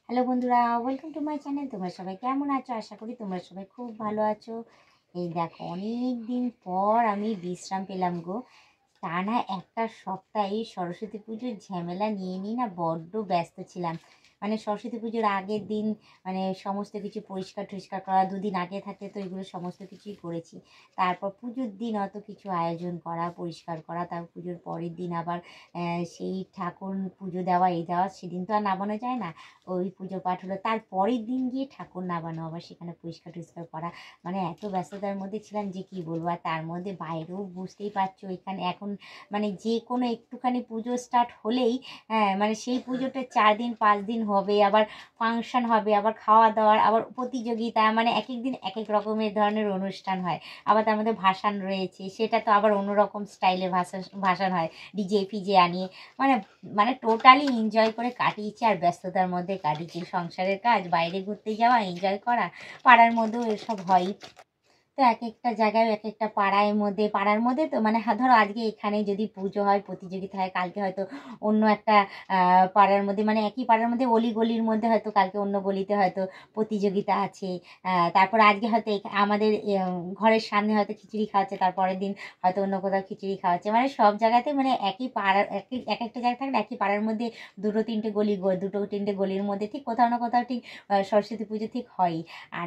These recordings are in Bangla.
হ্যালো বন্ধুরা, ওয়েলকাম টু মাই চ্যানেল। তোমরা সবাই কেমন আছো? আশা করি তোমরা সবাই খুব ভালো আছো। এই দেখো, অনেক দিন পর আমি বিশ্রাম পেলাম গো। টানা একটা সপ্তাহে সরস্বতী পুজোর ঝামেলা নিয়ে নিয়ে না বড্ড ব্যস্ত ছিলাম। মানে সরস্বতী পুজোর আগের দিন মানে সমস্ত কিছু পরিষ্কার টরিষ্কার করা, দুদিন আগে থাকতে তো এগুলো সমস্ত কিছুই করেছি। তারপর পুজোর দিন অত কিছু আয়োজন করা, পরিষ্কার করা, তারপর পুজোর পরের দিন আবার সেই ঠাকুর পুজো দেওয়া, এই দেওয়া, সেদিন তো আর নামানো যায় না। ওই পুজো পাঠ হলো, তার পরের দিন গিয়ে ঠাকুর নামানো, আবার সেখানে পরিষ্কার টরিষ্কার করা। মানে এত ব্যস্ততার মধ্যে ছিলাম যে কি বলবো। আর তার মধ্যে বাইরেও বুঝতেই পারছো, এখানে এখন মানে যে কোনো একটুখানি পুজো স্টার্ট হলেই মানে সেই পুজোটা 4 দিন 5 দিন হবে, আবার ফাংশন হবে, আবার খাওয়া দাওয়ার, আবার প্রতিযোগিতা, মানে এক এক দিন এক এক রকমের ধরনের অনুষ্ঠান হয়। আবার তার মধ্যে ভাসান রয়েছে, সেটা তো আবার অন্যরকম স্টাইলে ভাসান হয়, ডিজে ফিজে আনিয়ে। মানে মানে টোটালি এনজয় করে কাটিয়েছি, আর ব্যস্ততার মধ্যে কাটিয়েছি। সংসারের কাজ, বাইরে ঘুরতে যাওয়া, এনজয় করা, পাড়ার মধ্যেও এসব হয়ই। তো এক একটা জায়গায় এক একটা পাড়ার মধ্যে তো মানে ধরো আজকে এখানে যদি পুজো হয়, প্রতিযোগিতা হয়, কালকে হয়তো অন্য একটা পাড়ার মধ্যে, মানে একই পাড়ার মধ্যে অলি গলির মধ্যে হয়তো কালকে অন্য গলিতে হয়তো প্রতিযোগিতা আছে। তারপর আজকে হয়তো আমাদের ঘরের সামনে হয়তো খিচুড়ি খাওয়াচ্ছে, তারপরের দিন হয়তো অন্য কোথাও খিচুড়ি খাওয়াচ্ছে। মানে সব জায়গাতে মানে একই পাড়ার এক একটা জায়গায় থাকলে একই পাড়ার মধ্যে দুটো তিনটে গলির মধ্যে ঠিক কোথাও না কোথাও ঠিক সরস্বতী পুজো ঠিক হয়। আর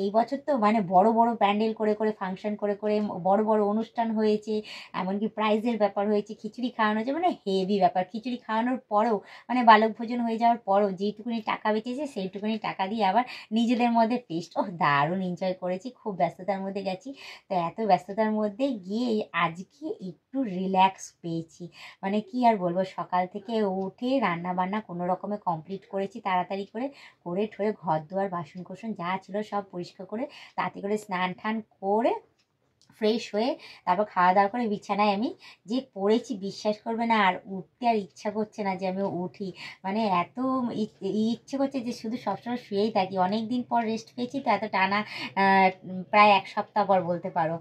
এই বছর তো মানে বড় বড় প্যান্ডেল করে করে, ফাংশন করে করে, বড় বড় অনুষ্ঠান হয়েছে, এমনকি প্রাইজের ব্যাপার হয়েছে, খিচুড়ি খাওয়ানো হয়েছে, মানে হেভি ব্যাপার। খিচুড়ি খাওয়ানোর পরেও মানে বালক ভোজন হয়ে যাওয়ার পরেও যেটুকুনি টাকা বেঁচেছে সেইটুকুনি টাকা দিয়ে আবার নিজেদের মধ্যে টেস্ট, দারুণ এনজয় করেছি। খুব ব্যস্ততার মধ্যে গেছি। তো এত ব্যস্ততার মধ্যে গিয়ে আজকে একটু রিল্যাক্স পেয়েছি। মানে কি আর বলবো, সকাল থেকে উঠে রান্না বান্না কোনো রকমে কমপ্লিট করেছি, তাড়াতাড়ি করে করে ঠরে ঘর দুয়ার বাসন কোসন যা ছিল সব পরিষ্কার করে, তাতে করে স্নান টান করে ফ্রেশ হয়ে তারপর খাওয়া দাওয়া করে বিছানায় আমি যে পড়েছি, বিশ্বাস করবে না, আর উঠতে আর ইচ্ছা করছে না যে আমি উঠি। মানে এত ইচ্ছে করছে যে শুধু সবসময় শুয়েই থাকি। অনেক দিন পর রেস্ট পেয়েছি তো, এত টানা প্রায় এক সপ্তাহ পর বলতে পারো।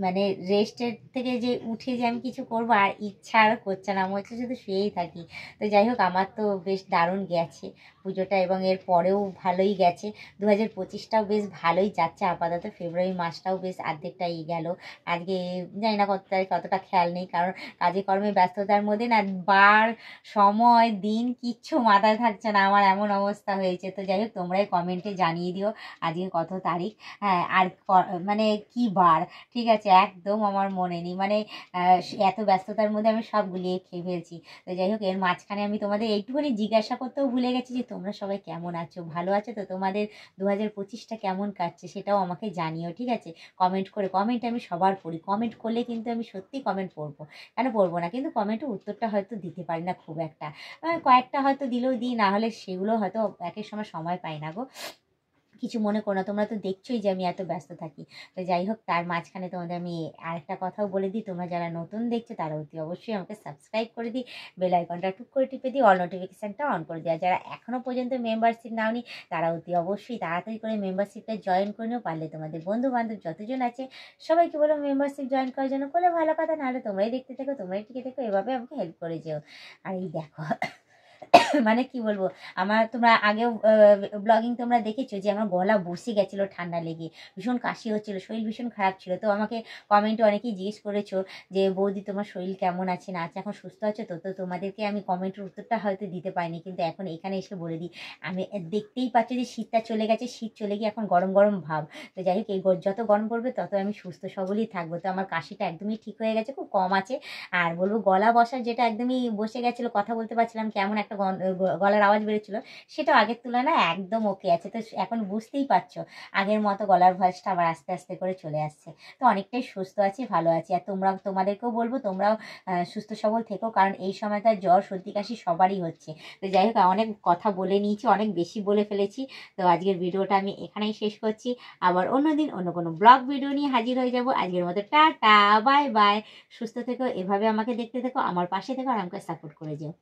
মানে রেস্টের থেকে যে উঠে যে আমি কিছু করবো আর ইচ্ছা আর করছে না, মনে হচ্ছে শুধু শুয়েই থাকি। তো যাই হোক, আমার তো বেশ দারুণ গেছে পুজোটা, এবং এর পরেও ভালোই গেছে। 2025টাও বেশ ভালোই যাচ্ছে আপাতত। ফেব্রুয়ারি মাসটাও বেশ অর্ধেকটাই গেল। আজকে জানি না কত তারিখ, কতটা খেয়াল নেই, কারণ কাজে কর্মে ব্যস্ততার মধ্যে না বার সময় দিন কিচ্ছু মাথায় থাকছে না, আমার এমন অবস্থা হয়েছে। তো যাই হোক, তোমরাই কমেন্টে জানিয়ে দিও আজকে কত তারিখ। হ্যাঁ, আর মানে কি বার, ঠিক আছে, একদম আমার মনে নেই। মানে এত ব্যস্ততার মধ্যে আমি সব গুলিয়ে খেয়ে ফেলছি। তো যাই হোক, এর মাঝখানে আমি তোমাদের এইটুকুনি জিজ্ঞাসা করতেও ভুলে গেছি যে তোমরা সবাই কেমন আছো, ভালো আছো তো? তোমাদের 2025টা কেমন কাটছে সেটাও আমাকে জানিও, ঠিক আছে? কমেন্ট আমি সবার পড়ি। কমেন্ট করলে কিন্তু আমি সত্যি কমেন্ট পড়বো, কেন পড়বো না? কিন্তু কমেন্টের উত্তরটা হয়তো দিতে পারি না খুব একটা। কয়েকটা হয়তো দিলেও দিই, না হলে সেগুলো হয়তো একের সময় পাই না গো। কিছু মনে করো না, তোমরা তো দেখছোই যে আমি এত ব্যস্ত থাকি। তো যাই হোক, তার মাঝখানে তোমাদের আমি আরেকটা কথাও বলে দিই, তোমরা যারা নতুন দেখছো তারা অতি অবশ্যই আমাকে সাবস্ক্রাইব করে দিই, বেল আইকনটা টুক করে টিপে দিই, অল নোটিফিকেশানটা অন করে দিই। আর যারা এখনও পর্যন্ত মেম্বারশিপ নাওনি তারা অতি অবশ্যই তাড়াতাড়ি করে মেম্বারশিপটা জয়েন করে নিও। পারলে তোমাদের বন্ধু বান্ধব যতজন আছে সবাইকে বলো মেম্বারশিপ জয়েন করার জন্য। করলে ভালো কথা, নাহলে তোমরাই দেখতে থাকো, তোমরাই টিকে থাকো, এভাবে আমাকে হেল্প করে যেও। আর এই দেখো মানে কি বলবো, তোমরা আগেও ব্লগিং তোমরা দেখেছো যে আমার গলা বসে গেছিলো ঠান্ডা লেগে, ভীষণ কাশি হচ্ছিলো, শরীর ভীষণ খারাপ ছিল। তো আমাকে কমেন্টে অনেকেই জিজ্ঞেস করেছো যে বৌদি তোমার শরীর কেমন আছে না আছে, এখন সুস্থ আছে তো? তো তোমাদেরকে আমি কমেন্টের উত্তরটা হয়তো দিতে পারিনি, কিন্তু এখন এখানে এসে বলে দিই। আমি দেখতেই পাচ্ছ যে শীতটা চলে গেছে, শীত চলে গিয়ে এখন গরম গরম ভাব। তো যাই হোক, এই যত গরম পড়বে তত আমি সুস্থ সবলই থাকবো। তো আমার কাশিটা একদমই ঠিক হয়ে গেছে, খুব কম আছে। আর বলবো, গলা বসার যেটা একদমই বসে গেছিলো, কথা বলতে পারছিলাম, কেমন একটা গলার আওয়াজ বেরোচ্ছিলো, সেটাও আগের তুলনায় একদম ওকে আছে। তো এখন বুঝতেই পারছো আগের মতো গলার ভয়েসটা আবার আস্তে আস্তে করে চলে আসছে। তো অনেকটাই সুস্থ আছি, ভালো আছি। আর তোমাদেরকেও বলবো তোমরাও সুস্থ সবল থেকো, কারণ এই সময়টা জ্বর সর্দি কাশি সবারই হচ্ছে। তো যাই হোক, অনেক কথা বলে নিয়েছি, অনেক বেশি বলে ফেলেছি। তো আজকের ভিডিওটা আমি এখানেই শেষ করছি। আবার অন্যদিন অন্য কোনো ব্লগ ভিডিও নিয়ে হাজির হয়ে যাব। আজকের মতো টাটা, বাই বাই। সুস্থ থেকো, এভাবে আমাকে দেখতে থেকো, আমার পাশে থেকো, আর আমাকে সাপোর্ট করে যেও।